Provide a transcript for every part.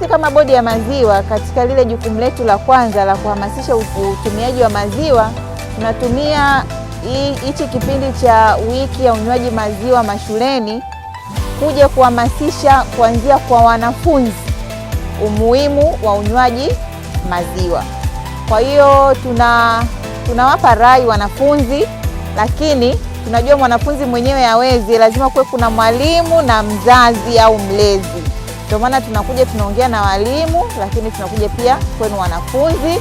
sisi kama bodi ya maziwa katika lile jukumu letu la kwanza la kuhamasisha utumiaji wa maziwa, tunatumia hichi kipindi cha wiki ya unywaji maziwa mashuleni kuja kuhamasisha kuanzia kwa wanafunzi umuhimu wa unywaji maziwa. Kwa hiyo tunawapa rai wanafunzi, lakini tunajua mwanafunzi mwenyewe hawezi, lazima kuwe kuna mwalimu na mzazi au mlezi. Ndio maana tunakuja tunaongea na walimu, lakini tunakuja pia kwenu wanafunzi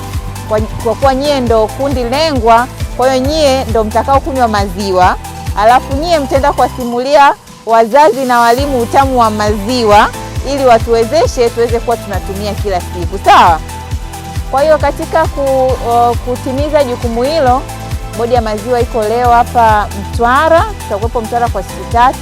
kwa kuwa nyie ndo kundi lengwa. Kwa hiyo nyie ndo mtakao kunywa maziwa, alafu nyie mtaenda kuwasimulia wazazi na walimu utamu wa maziwa ili watuwezeshe tuweze kuwa tunatumia kila siku. Sawa? Kwa hiyo katika kutimiza jukumu hilo, bodi ya maziwa iko leo hapa Mtwara. Tutakuwepo Mtwara kwa siku 3,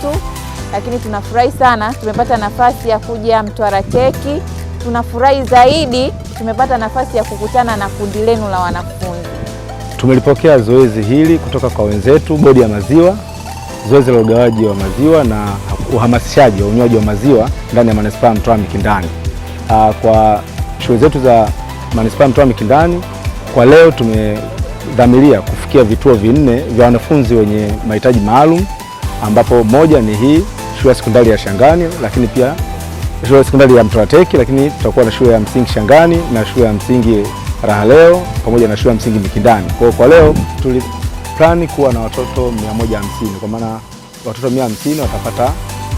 lakini tunafurahi sana tumepata nafasi ya kuja Mtwara Teki. Tunafurahi zaidi tumepata nafasi ya kukutana na kundi lenu la wanafunzi. Tumelipokea zoezi hili kutoka kwa wenzetu bodi ya maziwa, zoezi la ugawaji wa maziwa na uhamasishaji wa unywaji wa maziwa ndani ya manispaa ya Mtwara Mikindani. Kwa shule zetu za manispaa ya Mtwara Mikindani, kwa leo tumedhamiria kufikia vituo 4 vya wanafunzi wenye mahitaji maalum, ambapo moja ni hii shule ya sekondari ya Shangani, lakini pia shule ya sekondari ya Mtwara Teki, lakini tutakuwa na shule ya msingi Shangani na shule ya msingi Rahaleo pamoja na shule ya msingi Mikindani. Kwa leo tuliplani kuwa na watoto 150, kwa maana watoto 150 watapata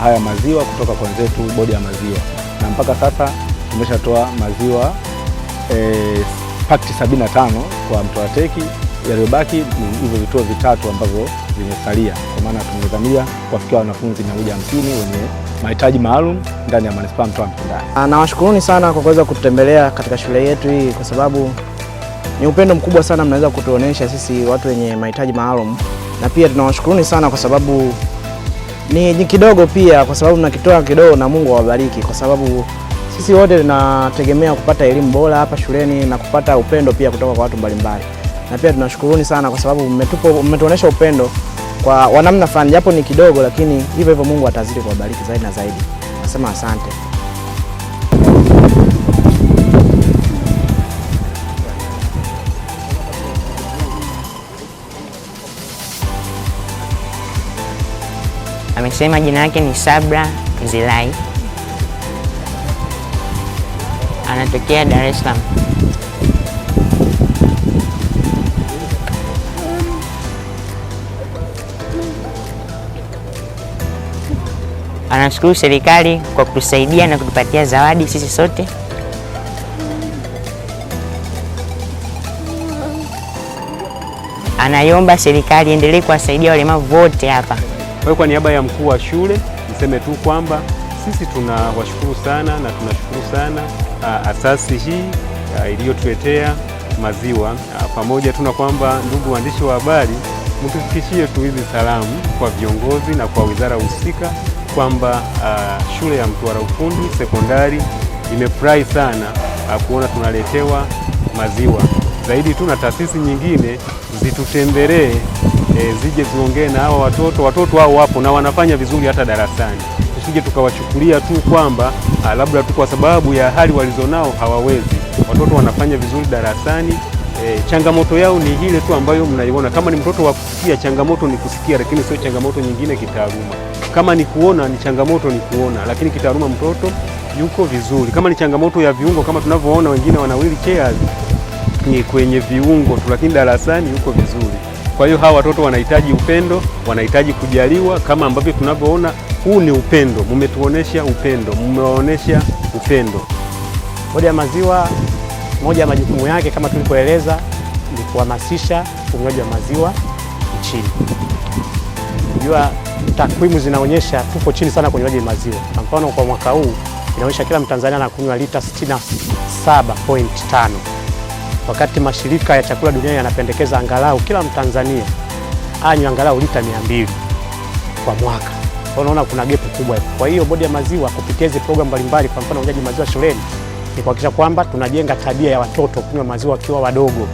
haya maziwa kutoka kwa wenzetu bodi ya maziwa, na mpaka sasa tumeshatoa maziwa pakti 75 kwa Mtwara Teki. Yaliyobaki ni hivyo vituo 3 ambavyo vimesalia, kwa maana tumedhamiria kuwafikia wanafunzi 150 wenye mahitaji maalum ndani ya manispaa ya Mtwara Mikindani. Nawashukuruni sana kwa kuweza kutembelea katika shule yetu hii, kwa sababu ni upendo mkubwa sana mnaweza kutuonesha sisi watu wenye mahitaji maalum, na pia tunawashukuruni sana kwa sababu ni kidogo pia, kwa sababu mnakitoa kidogo na Mungu awabariki, kwa sababu sisi wote tunategemea kupata elimu bora hapa shuleni na kupata upendo pia kutoka kwa watu mbalimbali. Na pia tunashukuruni sana kwa sababu mmetuonesha upendo kwa namna fulani, japo ni kidogo, lakini hivyo hivyo Mungu atazidi kuwabariki zaidi na zaidi. Nasema asante. Amesema jina yake ni Sabra Zilai, anatokea Dar es Salaam. Anashukuru serikali kwa kutusaidia na kutupatia zawadi sisi sote. Anaiomba serikali endelee kuwasaidia walemavu wote hapa. Kwa niaba ya mkuu wa shule niseme tu kwamba sisi tunawashukuru sana na tunashukuru sana asasi hii iliyotuletea maziwa. Pamoja tuna kwamba, ndugu waandishi wa habari, mtufikishie tu hizi salamu kwa viongozi na kwa wizara husika kwamba shule ya Mtwara Ufundi Sekondari imefurahi sana kuona tunaletewa maziwa. Zaidi tu na taasisi nyingine zitutembelee, zije ziongee na hawa watoto hao wapo na wanafanya vizuri hata darasani. Tusije tukawachukulia tu kwamba labda tu kwa sababu ya hali walizonao hawawezi. Watoto wanafanya vizuri darasani. Changamoto yao ni ile tu ambayo mnaiona. Kama ni mtoto wa kusikia, changamoto ni kusikia, lakini sio changamoto nyingine kitaaluma. Kama ni kuona, ni changamoto ni kuona, lakini kitaaluma mtoto yuko vizuri. Kama ni changamoto ya viungo, kama tunavyoona wengine wana wheelchairs, ni kwenye viungo tu, lakini darasani yuko vizuri. Kwa hiyo hawa watoto wanahitaji upendo, wanahitaji kujaliwa kama ambavyo tunavyoona. Huu ni upendo, mmetuonesha upendo, mmewaonesha upendo. Bodi ya maziwa, moja ya majukumu yake kama tulivyoeleza ni kuhamasisha unywaji wa maziwa nchini. Unajua takwimu zinaonyesha tuko chini sana kwenye unywaji wa maziwa. Kwa mfano kwa mwaka huu inaonyesha kila Mtanzania anakunywa lita 67.5. Wakati mashirika ya chakula duniani yanapendekeza angalau kila Mtanzania anywe angalau lita 200 kwa mwaka. Unaona kuna gap kubwa. Kwa hiyo bodi ya maziwa kupitia hizo programu mbalimbali, kwa mfano unywaji maziwa shuleni, ni kuhakikisha kwamba tunajenga tabia ya watoto kunywa maziwa wakiwa wadogo.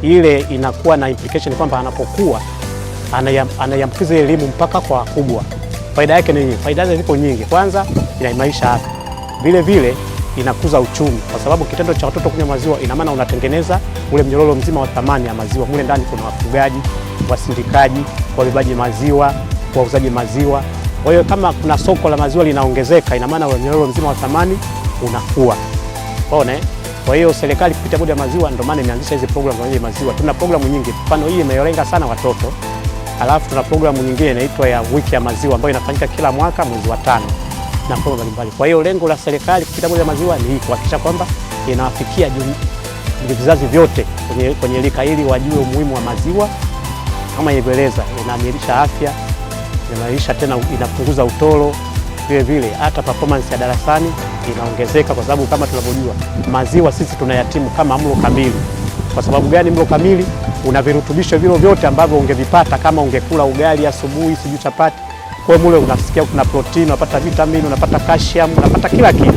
Ile inakuwa na implication kwamba anapokuwa anayambukiza elimu mpaka kwa wakubwa. Faida yake ni nini? Faida zake zipo nyingi. Kwanza inaimarisha afya. Vile vile inakuza uchumi, kwa sababu kitendo cha watoto kunywa maziwa ina maana unatengeneza ule mnyororo mzima wa thamani ya maziwa. Mule ndani kuna wafugaji, wasindikaji, wabebaji maziwa, wauzaji maziwa. Kwa hiyo kama kuna soko la maziwa linaongezeka, ina maana ule mnyororo mzima wa thamani unakuwa. Kwa hiyo serikali kupitia bodi ya maziwa ndio maana imeanzisha hizi programu za maziwa. Tuna programu nyingi. Mfano hii imelenga sana watoto. Alafu tuna programu nyingine inaitwa ya wiki ya maziwa ambayo inafanyika kila mwaka mwezi wa 5 na programu mbalimbali. Kwa hiyo lengo la serikali kupitia bodi ya maziwa ni kuhakikisha kwamba inawafikia vizazi vyote kwenye lika hili wajue umuhimu wa maziwa. Kama ilivyoeleza, inaimarisha afya, inaimarisha tena, inapunguza utoro, vile hata performance ya darasani inaongezeka, kwa sababu kama tunavyojua maziwa sisi tunayatimu kama mlo kamili. Kwa sababu gani mlo kamili? Una virutubisho vile vyote ambavyo ungevipata kama ungekula ugali asubuhi, sijui chapati. Kwa mule unasikia kuna protein, unapata vitamini, unapata calcium, unapata kila kitu.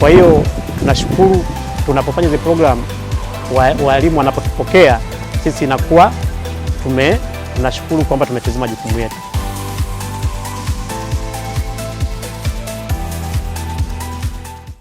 Kwa hiyo tunashukuru tunapofanya hizo program, walimu wanapotupokea sisi inakuwa tunashukuru kwamba tumetimiza majukumu yetu.